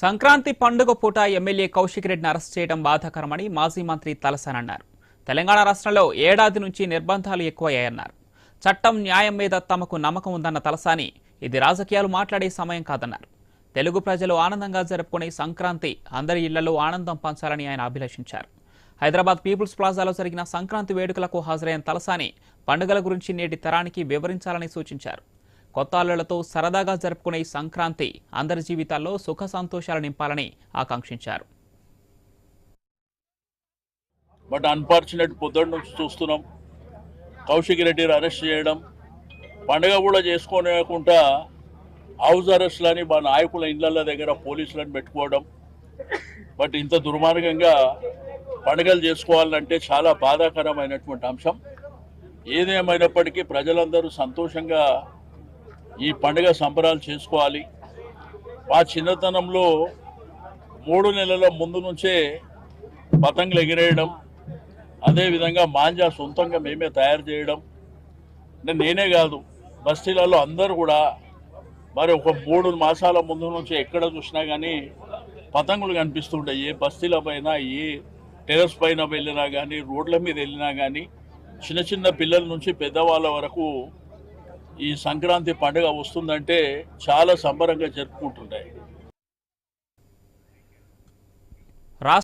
సంక్రాంతి పండుగ పూట ఎమ్మెల్యే కౌశిక్ రెడ్డిని అరెస్ట్ చేయడం బాధాకరమని మాజీ మంత్రి తలసాని అన్నారు. తెలంగాణ రాష్ట్రంలో ఏడాది నుంచి నిర్బంధాలు ఎక్కువయ్యాయన్నారు. చట్టం న్యాయం మీద తమకు నమ్మకం ఉందన్న తలసాని ఇది రాజకీయాలు మాట్లాడే సమయం కాదన్నారు. తెలుగు ప్రజలు ఆనందంగా జరుపుకునే సంక్రాంతి అందరి ఇళ్లలో ఆనందం పంచాలని ఆయన అభిలషించారు. హైదరాబాద్ పీపుల్స్ ప్లాజాలో జరిగిన సంక్రాంతి వేడుకలకు హాజరైన తలసాని పండుగల గురించి నేటి తరానికి వివరించాలని సూచించారు. కొత్త అల్లులతో సరదాగా జరుపుకునే సంక్రాంతి అందరి జీవితాల్లో సుఖ సంతోషాలు నింపాలని ఆకాంక్షించారు. బట్ అన్ఫార్చునేట్ పొద్దున్న నుంచి చూస్తున్నాం కౌశిక్ రెడ్డిని అరెస్ట్ చేయడం, పండుగ కూడా చేసుకోలేకుండా హౌస్ అరెస్ట్లని మా నాయకుల ఇళ్ల దగ్గర పోలీసులను పెట్టుకోవడం. బట్ ఇంత దుర్మార్గంగా పండుగలు చేసుకోవాలంటే చాలా బాధాకరమైనటువంటి అంశం. ఏదేమైనప్పటికీ ప్రజలందరూ సంతోషంగా ఈ పండుగ సంబరాలు చేసుకోవాలి. మా చిన్నతనంలో 3 నెలల ముందు నుంచే పతంగులు ఎగిరేయడం, అదేవిధంగా మాంజా సొంతంగా మేమే తయారు చేయడం. నేనే కాదు, బస్తీలలో అందరూ కూడా మరి ఒక 3 మాసాల ముందు నుంచి ఎక్కడ చూసినా కానీ పతంగులు కనిపిస్తుంటాయి. ఏ బస్తీల పైన, ఏ టెర్రస్ పైన వెళ్ళినా కానీ, రోడ్ల మీద వెళ్ళినా కానీ చిన్న చిన్న పిల్లల నుంచి పెద్దవాళ్ళ వరకు ఈ సంక్రాంతి పండుగ వస్తుందంటే చాలా సంబరంగా జరుపుకుంటుంటాయి.